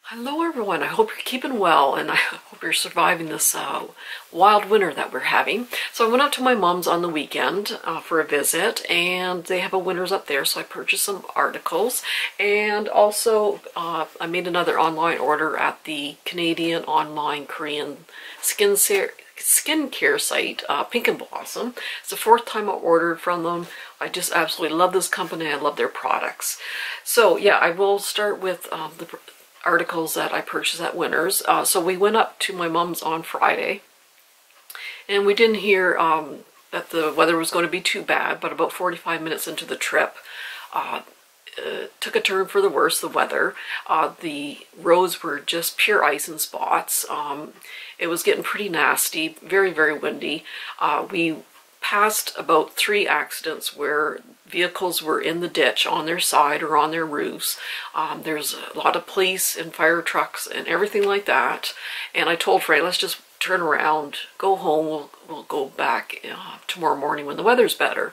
Hello everyone, I hope you're keeping well and I hope you're surviving this wild winter that we're having. So I went up to my mom's on the weekend for a visit, and they have a Winners up there, so I purchased some articles, and also I made another online order at the Canadian online Korean skincare site, Pink and Blossom. It's the fourth time I ordered from them. I just absolutely love this company. I love their products. So yeah, I will start with the articles that I purchased at Winners. So we went up to my mom's on Friday, and we didn't hear that the weather was going to be too bad, but about 45 minutes into the trip, took a turn for the worse, the weather. The roads were just pure ice and spots. It was getting pretty nasty, very, very windy. We passed about 3 accidents where vehicles were in the ditch on their side or on their roofs. There's a lot of police and fire trucks and everything like that. And I told Frank, let's just turn around, go home, we'll go back tomorrow morning when the weather's better.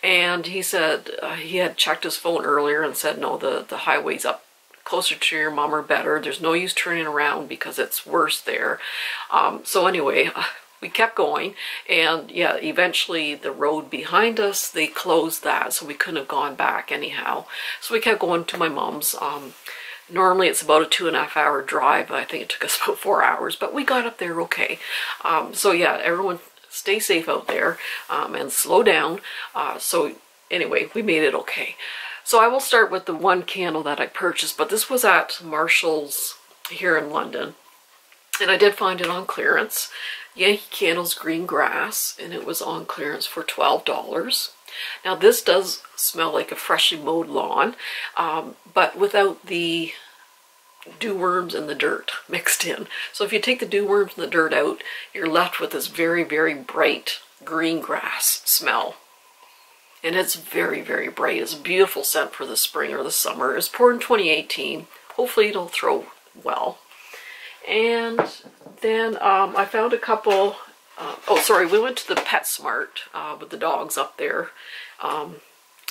And he said he had checked his phone earlier and said, no, the highways up closer to your mom are better. There's no use turning around because it's worse there. So anyway, we kept going, and yeah, eventually the road behind us, they closed that, so we couldn't have gone back anyhow. So we kept going to my mom's. Normally it's about a 2.5 hour drive. I think it took us about 4 hours, but we got up there okay. So yeah, everyone stay safe out there and slow down. So anyway, we made it okay. So I will start with the one candle that I purchased, but this was at Marshall's here in London, and I did find it on clearance. Yankee Candles Green Grass, and it was on clearance for $12. Now this does smell like a freshly mowed lawn, but without the dew worms and the dirt mixed in. So if you take the dew worms and the dirt out, you're left with this very, very bright green grass smell. And it's very, very bright. It's a beautiful scent for the spring or the summer. It was poured in 2018. Hopefully it'll throw well. And then I found a couple, oh sorry, we went to the PetSmart with the dogs up there,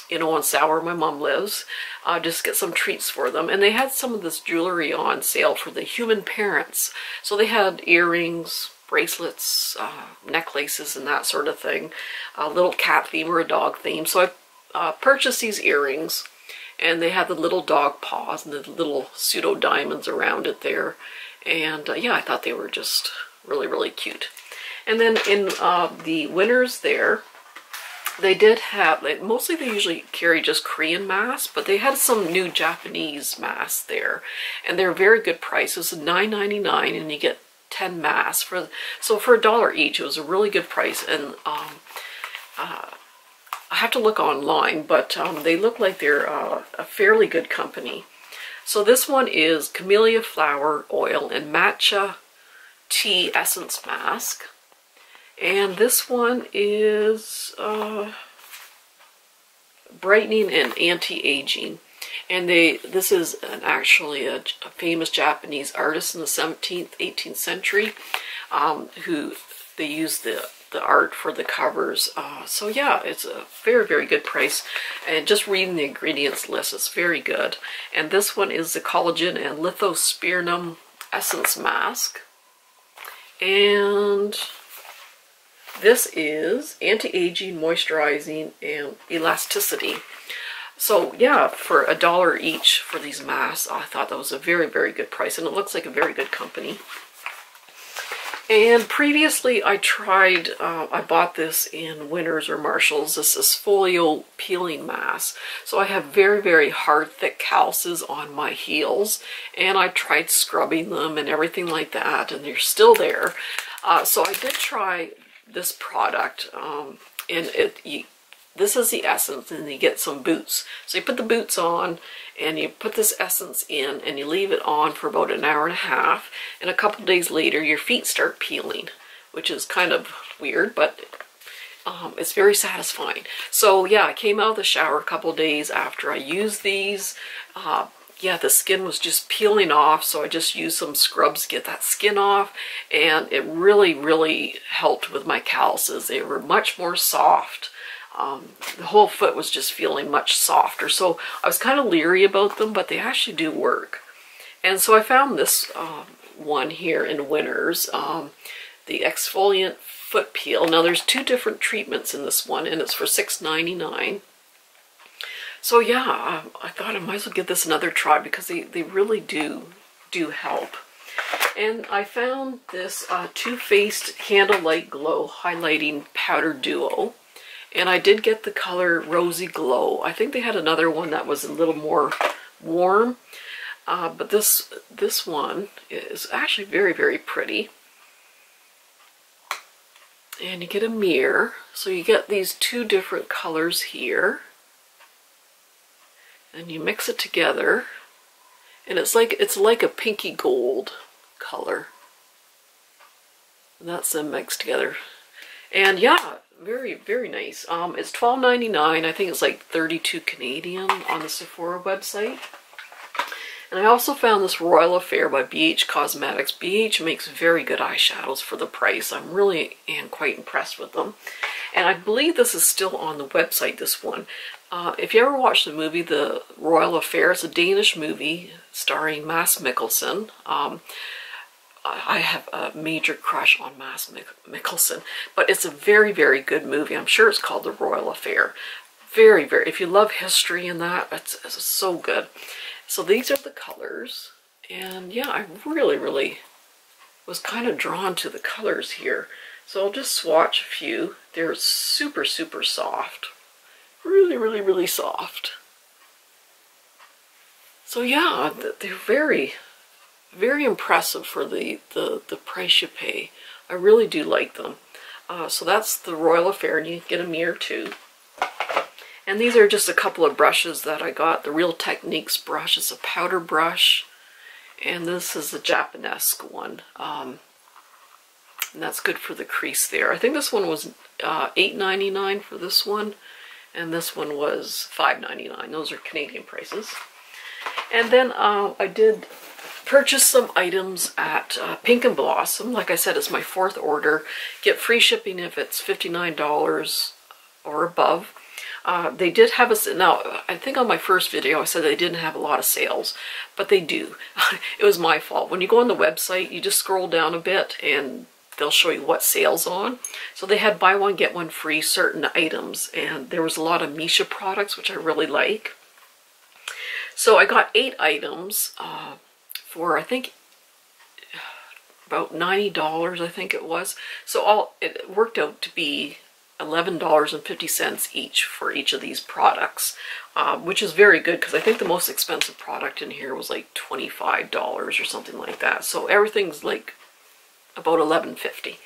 in Owen-Sow where my mom lives, just get some treats for them. And they had some of this jewelry on sale for the human parents. So they had earrings, bracelets, necklaces, and that sort of thing. A little cat theme or a dog theme. So I purchased these earrings, and they had the little dog paws and the little pseudo diamonds around it there. And yeah, I thought they were just really, really cute. And then in the Winners there, they did have, mostly they usually carry just Korean masks, but they had some new Japanese masks there. And they're very good prices, $9.99, and you get 10 masks. So for $1 each, it was a really good price. And I have to look online, but they look like they're a fairly good company. So this one is Camellia Flower Oil and Matcha Tea Essence Mask. And this one is brightening and anti-aging. And this is actually a famous Japanese artist in the 17th, 18th century who they used the art for the covers. So yeah, it's a very, very good price. And just reading the ingredients list, it's very good. And this one is the Collagen and Lithosphaerum Essence Mask. And this is anti-aging, moisturizing, and elasticity. So yeah, for $1 each for these masks, I thought that was a very, very good price. And it looks like a very good company. And previously I tried, I bought this in Winners or Marshall's. This is Folio Peeling Mask. So I have very, very hard, thick calluses on my heels. And I tried scrubbing them and everything like that, and they're still there. So I did try this product, and this is the essence, and you get some boots. So you put the boots on, and you put this essence in, and you leave it on for about 1.5 hours, and a couple days later your feet start peeling, which is kind of weird, but it's very satisfying. So yeah, I came out of the shower a couple days after I used these. Yeah, the skin was just peeling off, so I just used some scrubs to get that skin off, and it really, really helped with my calluses. They were much more soft. The whole foot was just feeling much softer, so I was kind of leery about them, but they actually do work. And so I found this one here in Winners, the exfoliant foot peel. Now there's 2 different treatments in this one, and it's for $6.99. So yeah, I thought I might as well give this another try because they really do help. And I found this Too Faced Candlelight Glow Highlighting Powder Duo. And I did get the color Rosy Glow. I think they had another one that was a little more warm. But this one is actually very, very pretty. And you get a mirror. So you get these 2 different colors here. And you mix it together. And it's like a pinky gold color. And that's them mixed together. And yeah, very, very nice. It's $12.99. I think it's like 32 Canadian on the Sephora website. And I also found this Royal Affair by BH Cosmetics. BH makes very good eyeshadows for the price. I'm really quite impressed with them. And I believe this is still on the website, this one. If you ever watched the movie The Royal Affair, it's a Danish movie starring Mads Mikkelsen. I have a major crush on Mads Mikkelsen, but it's a very, very good movie. I'm sure it's called The Royal Affair. Very, very, if you love history and that, it's so good. So these are the colors, and yeah, I really, really was kind of drawn to the colors here. So I'll just swatch a few. They're super, super soft. Really, really, really soft. So yeah, they're very, very impressive for the price you pay. I really do like them. So that's the Royal Affair, and you can get a mirror too. And these are just a couple of brushes that I got. The Real Techniques brush is a powder brush. And this is the Japanesque one. And that's good for the crease there. I think this one was $8.99 for this one. And this one was $5.99. Those are Canadian prices. And then I did purchase some items at Pink & Blossom. Like I said, it's my 4th order. Get free shipping if it's $59 or above. They did have a, now I think on my first video I said they didn't have a lot of sales, but they do. It was my fault. When you go on the website, you just scroll down a bit and they'll show you what sale's on. So they had buy one get one free certain items, and there was a lot of Misha products which I really like. So I got 8 items for I think about $90, I think it was. So it worked out to be $11.50 each for each of these products, which is very good because I think the most expensive product in here was like $25 or something like that. So everything's like about $11.50.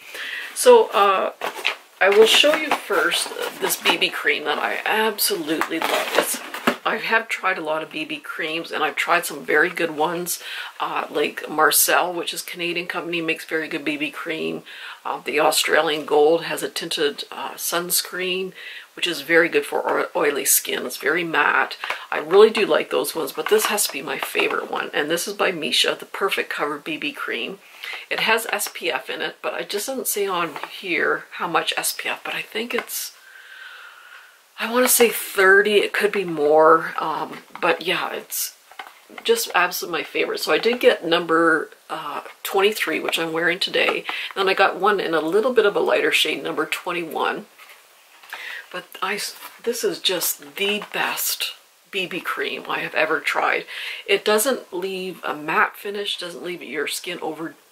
So I will show you first this BB cream that I absolutely love. I have tried a lot of BB creams, and I've tried some very good ones, like Marcel, which is a Canadian company, makes very good BB cream. The Australian Gold has a tinted sunscreen, which is very good for oily skin. It's very matte. I really do like those ones, but this has to be my favorite one. And this is by Misha, the Perfect Cover BB Cream. It has SPF in it, but it just doesn't say on here how much SPF, but I think it's, I want to say 30, it could be more, but yeah, it's just absolutely my favorite. So I did get number 23, which I'm wearing today. Then I got one in a little bit of a lighter shade, number 21. But this is just the best BB cream I have ever tried. It doesn't leave a matte finish, doesn't leave your skin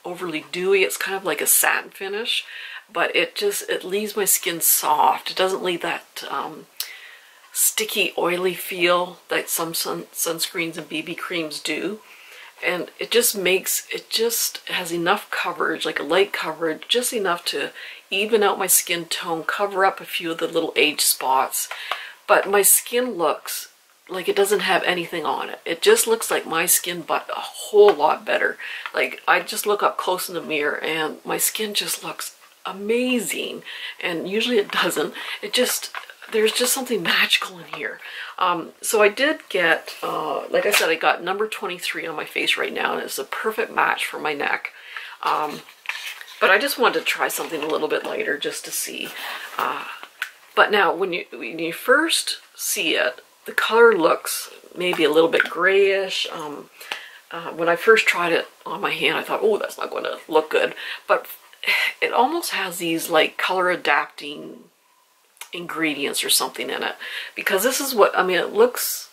overly dewy. It's kind of like a satin finish, but it leaves my skin soft. It doesn't leave that sticky, oily feel that some sunscreens and BB creams do. And it just has enough coverage, like a light coverage, just enough to even out my skin tone, cover up a few of the little age spots. But my skin looks like it doesn't have anything on it. It just looks like my skin, but a whole lot better. Like, I just look up close in the mirror and my skin just looks amazing. And usually it doesn't. There's just something magical in here. So I did get, like I said, I got number 23 on my face right now, and it's a perfect match for my neck. But I just wanted to try something a little bit lighter just to see. But now, when you first see it, the color looks maybe a little bit grayish, when I first tried it on my hand, I thought, oh, that's not going to look good. But it almost has these like color adapting ingredients or something in it. Because this is what, I mean, it looks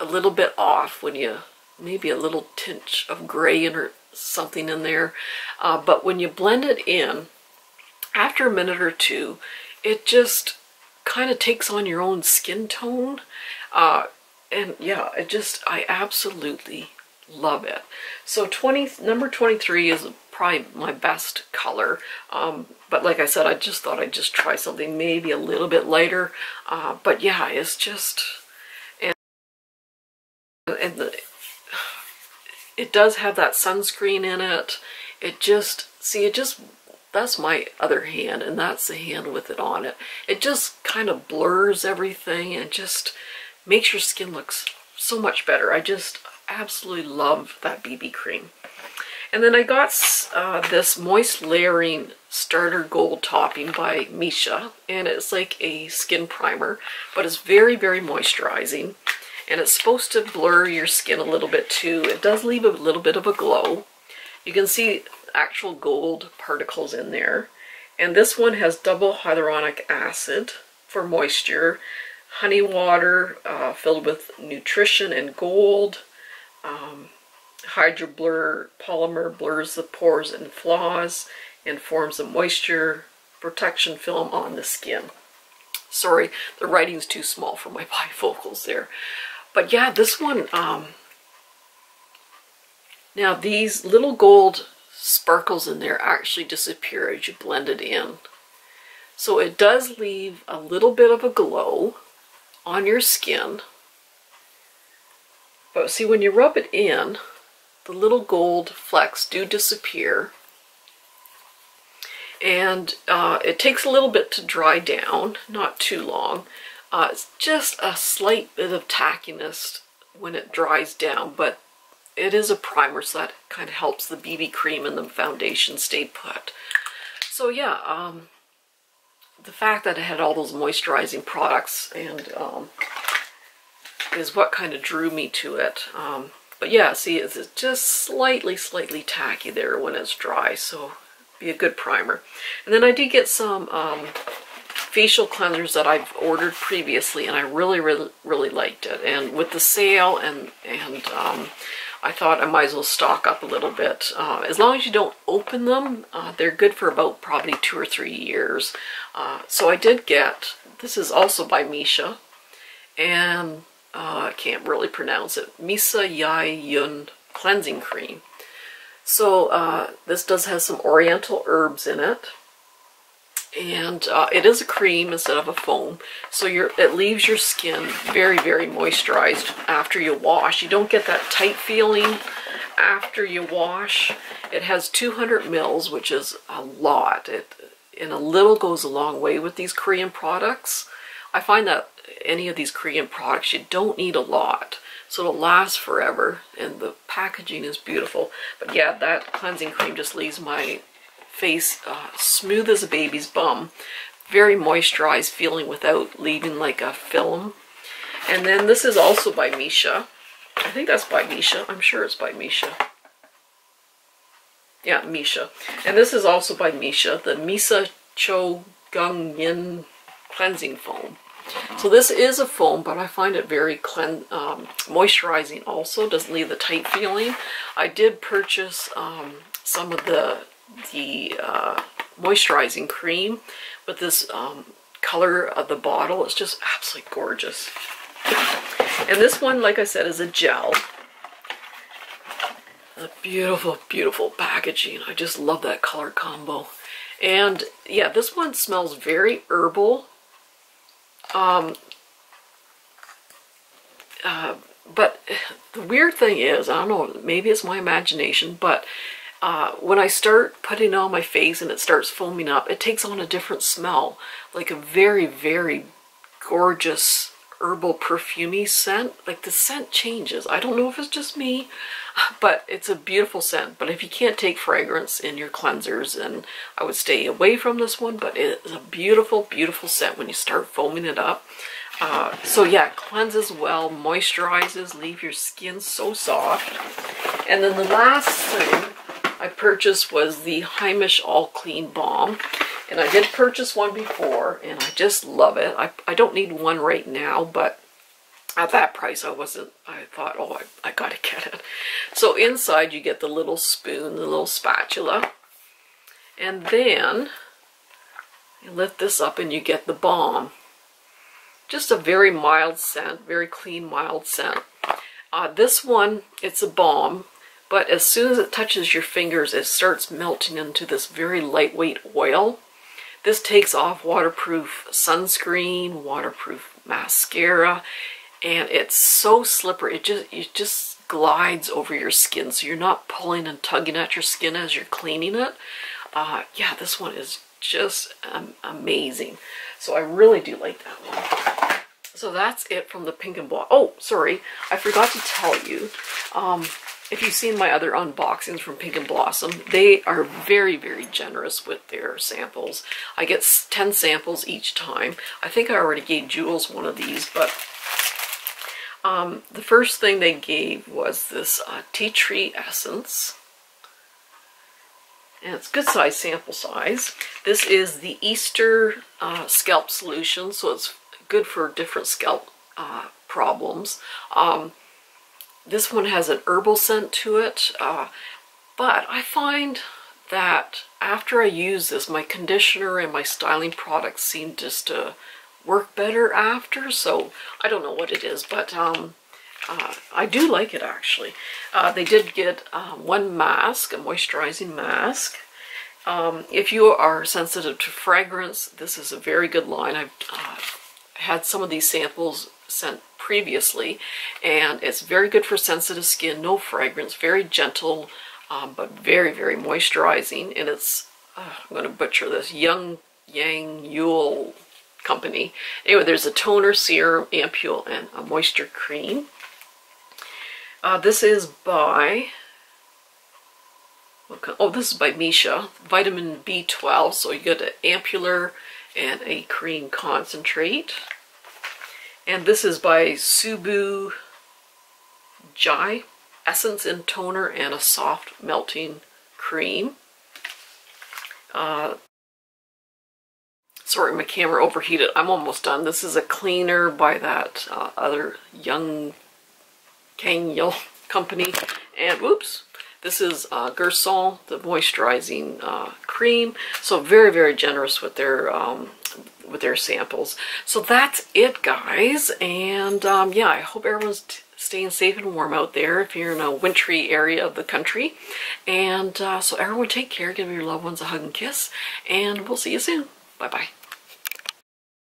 a little bit off when you, maybe a little tinge of gray or something in there. But when you blend it in, after a minute or two, it just kind of takes on your own skin tone. And yeah, I absolutely love it. So number 23 is probably my best color. But like I said, I just thought I'd just try something maybe a little bit lighter. But yeah, it's just, and it does have that sunscreen in it. That's my other hand, and that's the hand with it on it. It just kind of blurs everything and just makes your skin look so much better. I just absolutely love that BB cream. And then I got this Moist Layering Starter Gold Topping by Misha, and it's like a skin primer, but it's very, very moisturizing, and it's supposed to blur your skin a little bit too. It does leave a little bit of a glow. You can see actual gold particles in there. And this one has double hyaluronic acid for moisture, honey water filled with nutrition and gold. Hydro Blur polymer blurs the pores and flaws and forms a moisture protection film on the skin. Sorry, the writing's too small for my bifocals there. But yeah, this one, now these little gold sparkles in there actually disappear as you blend it in. So it does leave a little bit of a glow on your skin. But see, when you rub it in, the little gold flecks do disappear. And it takes a little bit to dry down, not too long. It's just a slight bit of tackiness when it dries down, but it is a primer, so that kind of helps the BB cream and the foundation stay put. So yeah, the fact that it had all those moisturizing products and is what kind of drew me to it. But yeah, see, it's just slightly tacky there when it's dry, so be a good primer. And then I did get some facial cleansers that I've ordered previously, and I really liked it. And with the sale, and I thought I might as well stock up a little bit. As long as you don't open them, they're good for about probably 2 or 3 years. So I did get, this is also by Misha, and I can't really pronounce it, Misa Yai Yun Cleansing Cream. So this does have some oriental herbs in it. And it is a cream instead of a foam, so it leaves your skin very moisturized after you wash. You don't get that tight feeling after you wash. It has 200 mils, which is a lot. And a little goes a long way with these Korean products. I find that any of these Korean products, you don't need a lot, so it'll last forever, and the packaging is beautiful. But yeah, that cleansing cream just leaves my face smooth as a baby's bum, very moisturized feeling without leaving like a film. And then this is also by Misha. I think that's by Misha. I'm sure it's by Misha. Yeah, Misha. And this is also by Misha, the Misa Cho Gung Yin Cleansing Foam. So this is a foam, but I find it very moisturizing also. Doesn't leave the tight feeling. I did purchase some of the moisturizing cream with this color of the bottle. It's just absolutely gorgeous. And this one, like I said, is a gel. A beautiful packaging. I just love that color combo. And yeah, this one smells very herbal. But the weird thing is, I don't know, maybe it's my imagination, but when I start putting it on my face and it starts foaming up, it takes on a different smell, like a very gorgeous herbal perfumey scent. Like the scent changes. I don't know if it's just me, but it's a beautiful scent. But if you can't take fragrance in your cleansers, then I would stay away from this one. But it is a beautiful scent when you start foaming it up. So yeah, it cleanses well, moisturizes, leave your skin so soft. And then the last thing I purchased was the Heimish All Clean Balm. And I did purchase one before, and I just love it. I don't need one right now, but at that price I thought, oh, I gotta get it. So inside you get the little spoon, the little spatula. And then you lift this up and you get the balm. Just a very mild scent, very clean, mild scent. This one, it's a balm, but as soon as it touches your fingers, it starts melting into this very lightweight oil. This takes off waterproof sunscreen, waterproof mascara, and it's so slippery. It just glides over your skin, so you're not pulling and tugging at your skin as you're cleaning it. Yeah, this one is just amazing. So I really do like that one. So that's it from the Pink and Blossom. Oh, sorry, I forgot to tell you. If you've seen my other unboxings from Pink and Blossom, they are very, very generous with their samples. I get 10 samples each time. I think I already gave Jules one of these, but the first thing they gave was this tea tree essence. And it's good size sample size. This is the Easter scalp solution, so it's good for different scalp problems. This one has an herbal scent to it, but I find that after I use this, my conditioner and my styling products seem just to work better after, so I don't know what it is, but I do like it actually. They did get one mask, a moisturizing mask. If you are sensitive to fragrance, this is a very good line. I've had some of these samples sent previously, and it's very good for sensitive skin, no fragrance, very gentle, but very, very moisturizing. And it's, I'm going to butcher this, Yang Yule company. Anyway, there's a toner, serum, ampule, and a moisture cream. This is by, this is by Misha, vitamin B12, so you get an ampular and a cream concentrate. And this is by Subu Jai, essence and toner and a soft melting cream. Sorry, my camera overheated. I'm almost done. This is a cleaner by that other Yankee company. And whoops, this is Gerson, the moisturizing cream. So very, very generous with their samples. So that's it, guys. And yeah, I hope everyone's staying safe and warm out there if you're in a wintry area of the country. And so everyone take care, give your loved ones a hug and kiss, and we'll see you soon. Bye-bye.